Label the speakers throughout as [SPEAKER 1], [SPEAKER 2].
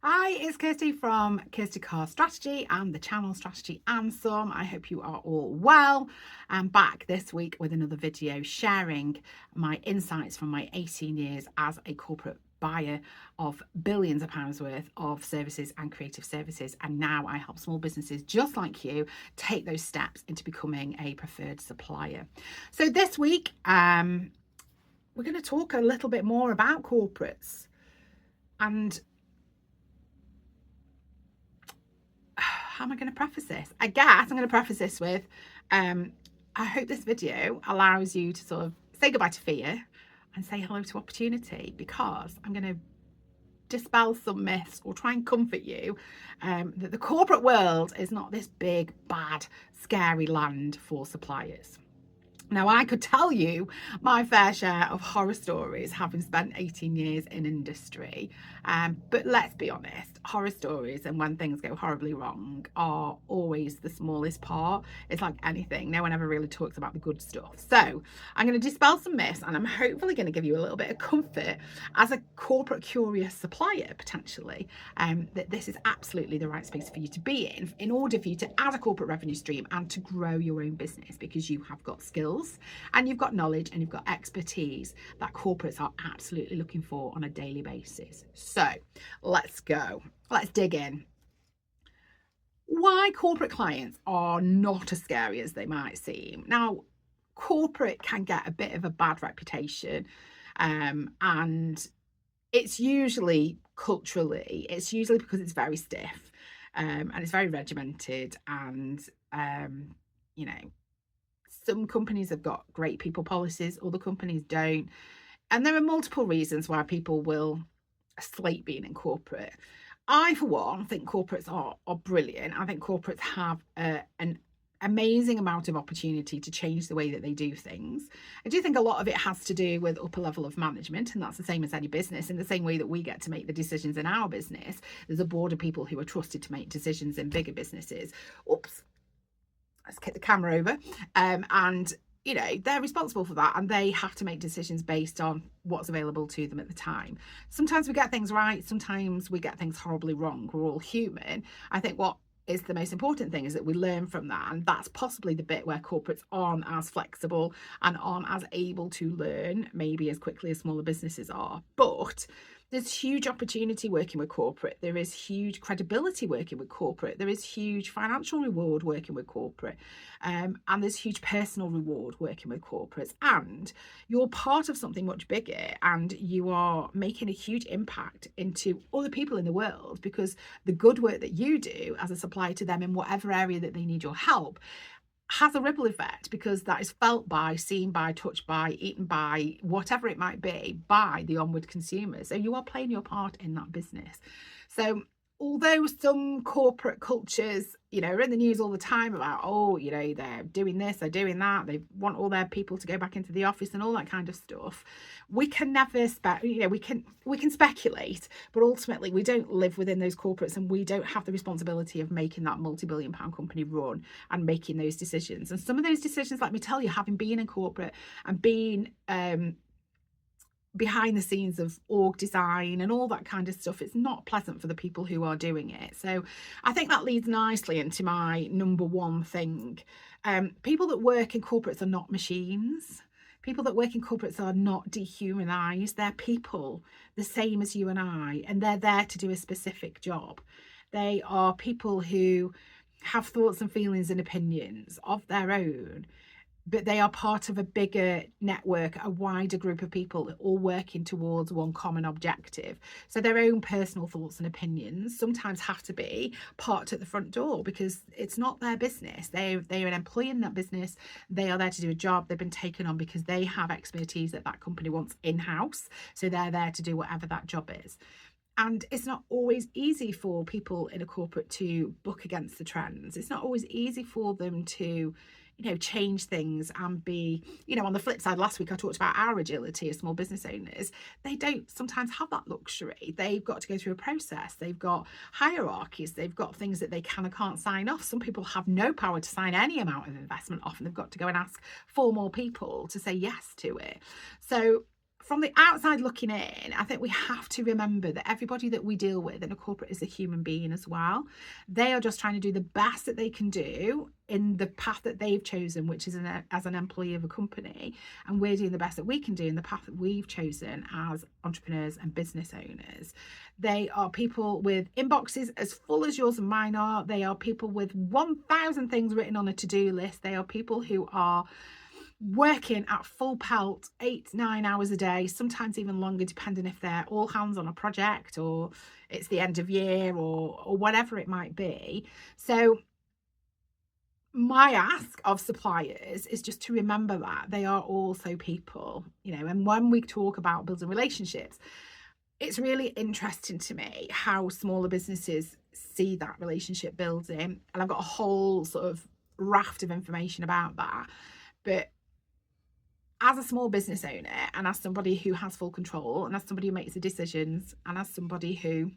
[SPEAKER 1] Hi, it's Kirsty from Kirsty Car Strategy and the channel Strategy and Some. I hope you are all well. I'm back this week with another video sharing my insights from my 18 years as a corporate buyer of billions of pounds worth of services and creative services. And now I help small businesses just like you take those steps into becoming a preferred supplier. So this week, we're going to talk a little bit more about corporates. And how am I going to preface this? I guess I'm going to preface this with, I hope this video allows you to sort of say goodbye to fear and say hello to opportunity, because I'm going to dispel some myths or try and comfort you that the corporate world is not this big, bad, scary land for suppliers. Now, I could tell you my fair share of horror stories, having spent 18 years in industry. But let's be honest, horror stories and when things go horribly wrong are always the smallest part. It's like anything. No one ever really talks about the good stuff. So I'm going to dispel some myths, and I'm hopefully going to give you a little bit of comfort as a corporate curious supplier, potentially, that this is absolutely the right space for you to be in order for you to add a corporate revenue stream and to grow your own business, because you have got skills and you've got knowledge and you've got expertise that corporates are absolutely looking for on a daily basis. So let's go. Let's dig in. Why corporate clients are not as scary as they might seem. Now, corporate can get a bit of a bad reputation, and it's usually culturally, it's usually because it's very stiff, and it's very regimented, and you know, some companies have got great people policies, other companies don't. And there are multiple reasons why people will slate being in corporate. I, for one, think corporates are brilliant. I think corporates have an amazing amount of opportunity to change the way that they do things. I do think a lot of it has to do with upper level of management, and that's the same as any business. In the same way that we get to make the decisions in our business, there's a board of people who are trusted to make decisions in bigger businesses. Oops. Let's kick the camera over. And they're responsible for that, and they have to make decisions based on what's available to them at the time. Sometimes we get things right, sometimes we get things horribly wrong. We're all human. I think what is the most important thing is that we learn from that, and that's possibly the bit where corporates aren't as flexible and aren't as able to learn maybe as quickly as smaller businesses are. But there's huge opportunity working with corporate. There is huge credibility working with corporate. There is huge financial reward working with corporate. And there's huge personal reward working with corporates. And you're part of something much bigger, and you are making a huge impact into other people in the world, because the good work that you do as a supplier to them in whatever area that they need your help has a ripple effect, because that is felt by, seen by, touched by, eaten by, whatever it might be, by the onward consumers. So you are playing your part in that business. So although some corporate cultures, are in the news all the time about, they're doing this, they're doing that, they want all their people to go back into the office and all that kind of stuff, we can never we can speculate, but ultimately we don't live within those corporates, and we don't have the responsibility of making that multi-billion-pound company run and making those decisions. And some of those decisions, let me tell you, having been in corporate and being behind the scenes of org design and all that kind of stuff, it's not pleasant for the people who are doing it. So I think that leads nicely into my number one thing. People that work in corporates are not machines. People that work in corporates are not dehumanized. They're people the same as you and I, and they're there to do a specific job. They are people who have thoughts and feelings and opinions of their own, but they are part of a bigger network, a wider group of people all working towards one common objective. So their own personal thoughts and opinions sometimes have to be parked at the front door, because it's not their business. They are an employee in that business. They are there to do a job. They've been taken on because they have expertise that that company wants in-house. So they're there to do whatever that job is. And it's not always easy for people in a corporate to buck against the trends. It's not always easy for them to change things and be, on the flip side, last week I talked about our agility as small business owners. They don't sometimes have that luxury. They've got to go through a process. They've got hierarchies. They've got things that they can or can't sign off. Some people have no power to sign any amount of investment off, and they've got to go and ask 4 more people to say yes to it. So from the outside looking in, I think we have to remember that everybody that we deal with in a corporate is a human being as well. They are just trying to do the best that they can do in the path that they've chosen, which is as an employee of a company. And we're doing the best that we can do in the path that we've chosen as entrepreneurs and business owners. They are people with inboxes as full as yours and mine are. They are people with 1,000 things written on a to-do list. They are people who are working at full pelt 8-9 hours a day, sometimes even longer, depending if they're all hands on a project or it's the end of year or whatever it might be. So my ask of suppliers is just to remember that they are also people, and when we talk about building relationships, it's really interesting to me how smaller businesses see that relationship building. And I've got a whole sort of raft of information about that. But as a small business owner, and as somebody who has full control, and as somebody who makes the decisions, and as somebody who,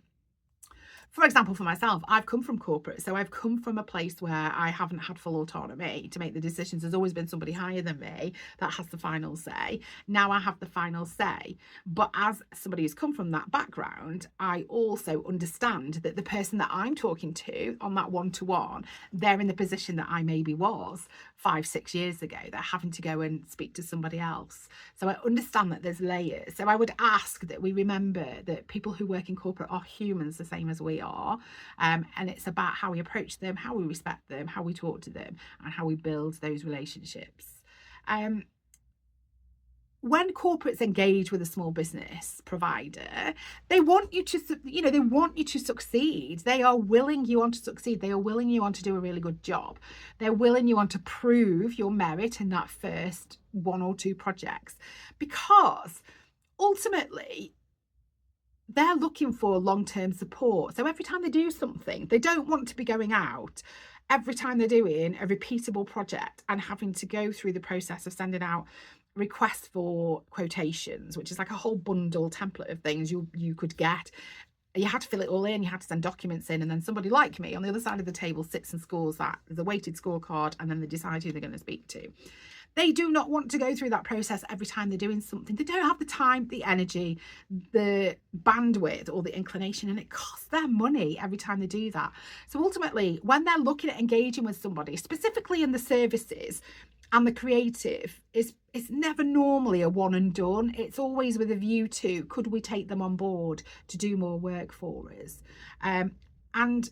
[SPEAKER 1] for example, for myself, I've come from corporate. So I've come from a place where I haven't had full autonomy to make the decisions. There's always been somebody higher than me that has the final say. Now I have the final say. But as somebody who's come from that background, I also understand that the person that I'm talking to on that one-to-one, they're in the position that I maybe was 5-6 years ago. They're having to go and speak to somebody else. So I understand that there's layers. So I would ask that we remember that people who work in corporate are humans the same as we are. And it's about how we approach them, how we respect them, how we talk to them, and how we build those relationships. When corporates engage with a small business provider, they want you to, they want you to succeed. They are willing you on to succeed. They are willing you on to do a really good job. They're willing you on to prove your merit in that first 1 or 2 projects, because ultimately they're looking for long-term support. So every time they do something, they don't want to be going out every time they're doing a repeatable project and having to go through the process of sending out requests for quotations, which is like a whole bundle template of things you could get. You had to fill it all in, you had to send documents in, and then somebody like me on the other side of the table sits and scores that, the weighted scorecard, and then they decide who they're going to speak to. They do not want to go through that process every time they're doing something. They don't have the time, the energy, the bandwidth, or the inclination, and it costs them money every time they do that. So ultimately, when they're looking at engaging with somebody, specifically in the services and the creative, it's never normally a one and done. It's always with a view to, could we take them on board to do more work for us? And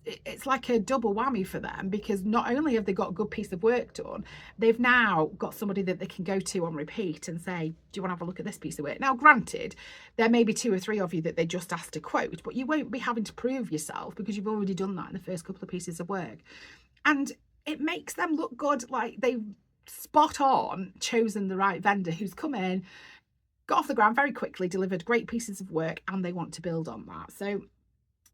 [SPEAKER 1] it's like a double whammy for them, because not only have they got a good piece of work done, they've now got somebody that they can go to on repeat and say, do you want to have a look at this piece of work? Now, granted, there may be 2 or 3 of you that they just asked to quote, but you won't be having to prove yourself because you've already done that in the first couple of pieces of work. And it makes them look good, like they've spot on chosen the right vendor who's come in, got off the ground very quickly, delivered great pieces of work, and they want to build on that. So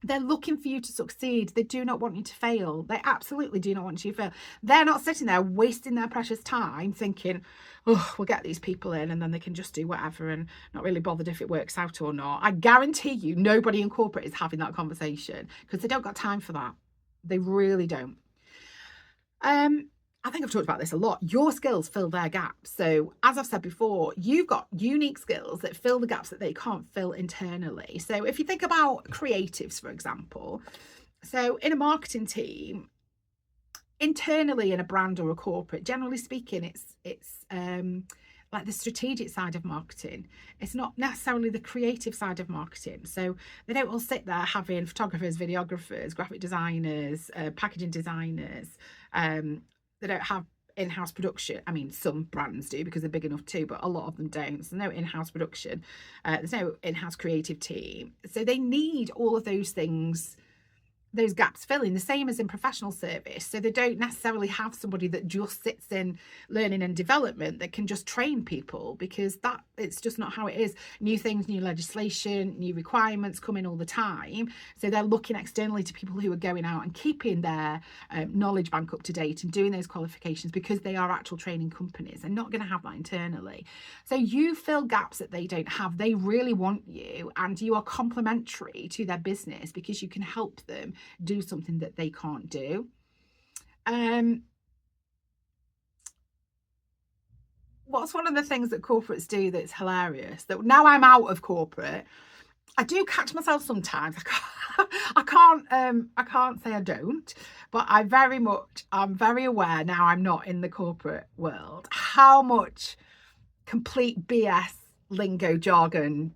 [SPEAKER 1] they're looking for you to succeed. They do not want you to fail. They absolutely do not want you to fail. They're not sitting there wasting their precious time thinking, oh, we'll get these people in and then they can just do whatever and not really bothered if it works out or not. I guarantee you nobody in corporate is having that conversation, because they don't got time for that. They really don't. I think I've talked about this a lot. Your skills fill their gaps. So as I've said before, you've got unique skills that fill the gaps that they can't fill internally. So if you think about creatives, for example, so in a marketing team, internally in a brand or a corporate, generally speaking, it's like the strategic side of marketing. It's not necessarily the creative side of marketing. So they don't all sit there having photographers, videographers, graphic designers, packaging designers. They don't have in-house production. I mean, some brands do because they're big enough too, but a lot of them don't. There's no in-house production. There's no in-house creative team. So they need all of those things, those gaps filling, the same as in professional service. So they don't necessarily have somebody that just sits in learning and development that can just train people, because that it's just not how it is. New things, new legislation, new requirements come in all the time. So they're looking externally to people who are going out and keeping their knowledge bank up to date and doing those qualifications, because they are actual training companies. They're not going to have that internally. So you fill gaps that they don't have. They really want you, and you are complementary to their business because you can help them do something that they can't do. what's one of the things that corporates do that's hilarious, that now I'm out of corporate, I do catch myself sometimes. I can't say I don't, but I'm very aware now I'm not in the corporate world, how much complete BS lingo, jargon,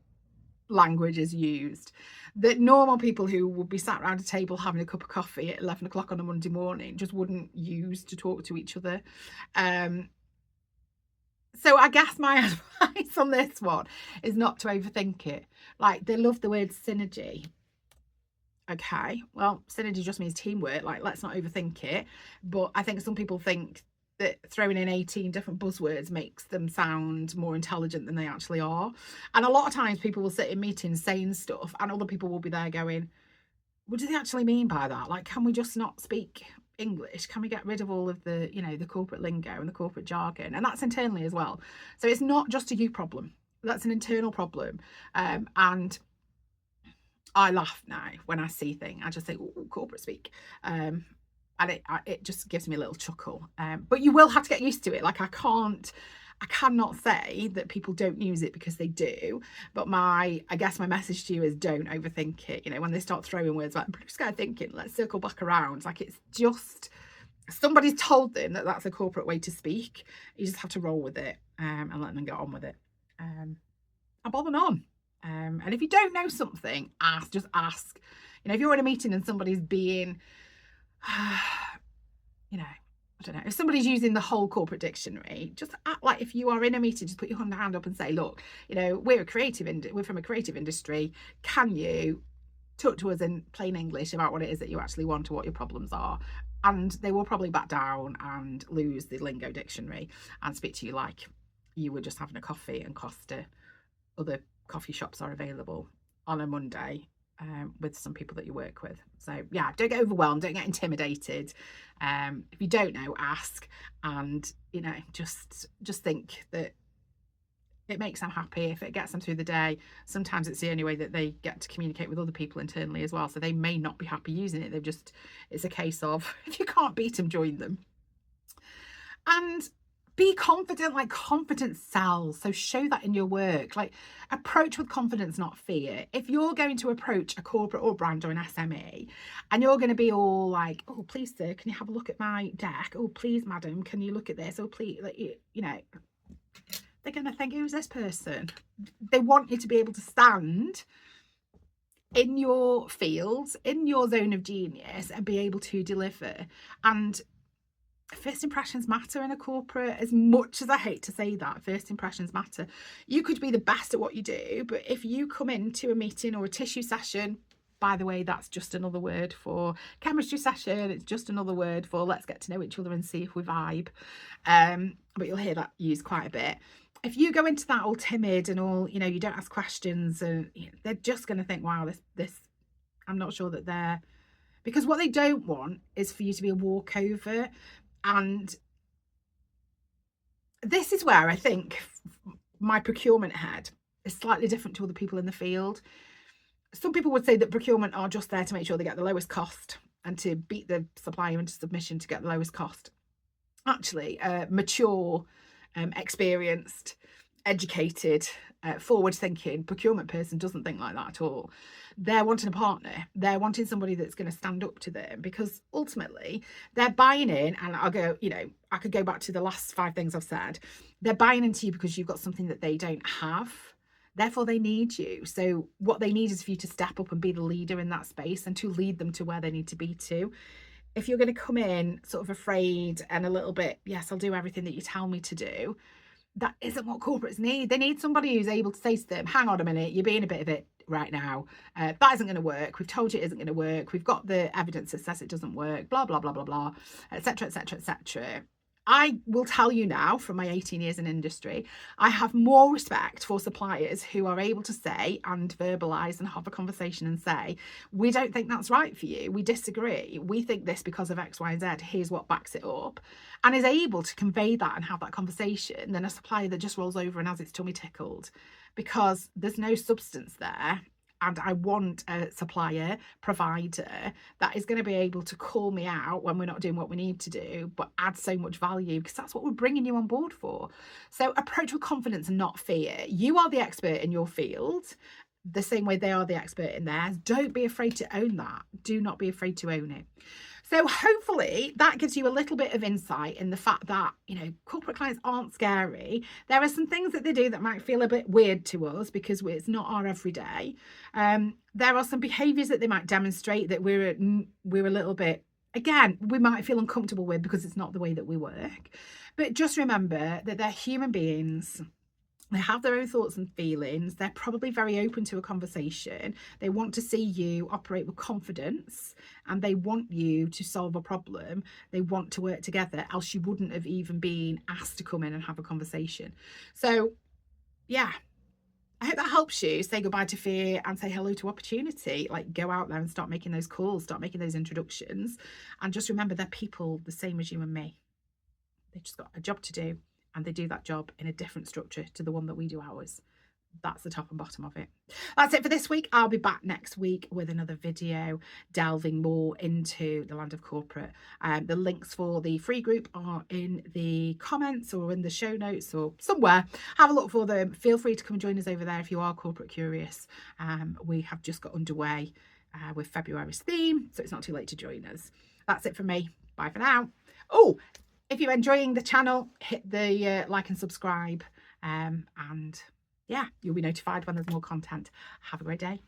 [SPEAKER 1] language is used, that normal people who would be sat around a table having a cup of coffee at 11 o'clock on a Monday morning just wouldn't use to talk to each other. So I guess my advice on this one is not to overthink it. Like, they love the word synergy. Okay, well, synergy just means teamwork. Like, let's not overthink it. But I think some people think that throwing in 18 different buzzwords makes them sound more intelligent than they actually are. And a lot of times people will sit in meetings saying stuff and other people will be there going, what do they actually mean by that? Like, can we just not speak English? Can we get rid of all of the, the corporate lingo and the corporate jargon? And that's internally as well. So it's not just a you problem. That's an internal problem. And I laugh now when I see things. I just say, oh, corporate speak. And it just gives me a little chuckle. But you will have to get used to it. Like, I cannot say that people don't use it, because they do. But I guess my message to you is, don't overthink it. When they start throwing words like blue sky thinking, let's circle back around. Like, it's just, somebody's told them that that's a corporate way to speak. You just have to roll with it and let them get on with it. And bother on. And if you don't know something, just ask. If you're in a meeting and somebody's being, I don't know, if somebody's using the whole corporate dictionary, just act like if you are in a meeting, just put your hand up and say, look, we're from a creative industry. Can you talk to us in plain English about what it is that you actually want or what your problems are? And they will probably back down and lose the lingo dictionary and speak to you like you were just having a coffee and Costa. Other coffee shops are available on a Monday with some people that you work with. So yeah, don't get overwhelmed, don't get intimidated. If you don't know, ask, and just think that it makes them happy. If it gets them through the day, sometimes it's the only way that they get to communicate with other people internally as well. So they may not be happy using it. It's a case of, if you can't beat them, join them. And be confident. Like, confidence sells. So show that in your work. Like, approach with confidence, not fear. If you're going to approach a corporate or brand or an SME and you're going to be all like, oh, please, sir, can you have a look at my deck? Oh, please, madam, can you look at this? Oh, please, like, they're going to think, who's this person? They want you to be able to stand in your field, in your zone of genius, and be able to deliver. And first impressions matter in a corporate. As much as I hate to say that, first impressions matter. You could be the best at what you do, but if you come into a meeting or a tissue session, by the way, that's just another word for chemistry session. It's just another word for let's get to know each other and see if we vibe. But you'll hear that used quite a bit. If you go into that all timid and all, you don't ask questions, and they're just going to think, wow, this, I'm not sure that they're, because what they don't want is for you to be a walkover. And this is where I think my procurement head is slightly different to other people in the field. Some people would say that procurement are just there to make sure they get the lowest cost and to beat the supplier into submission to get the lowest cost. Actually, mature, experienced, educated, forward-thinking procurement person doesn't think like that at all. They're wanting a partner. They're wanting somebody that's going to stand up to them, because ultimately they're buying in. And I'll go, I could go back to the last 5 things I've said. They're buying into you because you've got something that they don't have. Therefore, they need you. So what they need is for you to step up and be the leader in that space and to lead them to where they need to be to. If you're going to come in sort of afraid and a little bit, yes, I'll do everything that you tell me to do, that isn't what corporates need. They need somebody who's able to say to them, hang on a minute, you're being a bit of it right now. That isn't going to work. We've told you it isn't going to work. We've got the evidence that says it doesn't work, blah, blah, blah, blah, blah, etc., etc., etc. I will tell you now, from my 18 years in industry, I have more respect for suppliers who are able to say and verbalise and have a conversation and say, we don't think that's right for you. We disagree. We think this because of X, Y, and Z. Here's what backs it up. And is able to convey that and have that conversation than a supplier that just rolls over and has its tummy tickled, because there's no substance there. and I want a supplier, provider that is going to be able to call me out when we're not doing what we need to do, but add so much value, because that's what we're bringing you on board for. So approach with confidence and not fear. You are the expert in your field, the same way they are the expert in theirs. Don't be afraid to own that. Do not be afraid to own it. So hopefully that gives you a little bit of insight in the fact that, you know, corporate clients aren't scary. There are some things that they do that might feel a bit weird to us because it's not our everyday. There are some behaviours that they might demonstrate that we're a little bit, again, we might feel uncomfortable with because it's not the way that we work. But just remember that they're human beings. They have their own thoughts and feelings. They're probably very open to a conversation. They want to see you operate with confidence, and they want you to solve a problem. They want to work together, else you wouldn't have even been asked to come in and have a conversation. So yeah, I hope that helps you say goodbye to fear and say hello to opportunity. Like, go out there and start making those calls, start making those introductions, and just remember they're people the same as you and me. They've just got a job to do, and they do that job in a different structure to the one that we do ours. That's the top and bottom of it. That's it for this week. I'll be back next week with another video delving more into the land of corporate. The links for the free group are in the comments or in the show notes or somewhere. Have a look for them. Feel free to come and join us over there if you are corporate curious. We have just got underway with February's theme, so it's not too late to join us. That's it from me. Bye for now. Oh, if you're enjoying the channel, hit the like and subscribe, and yeah, you'll be notified when there's more content. Have a great day.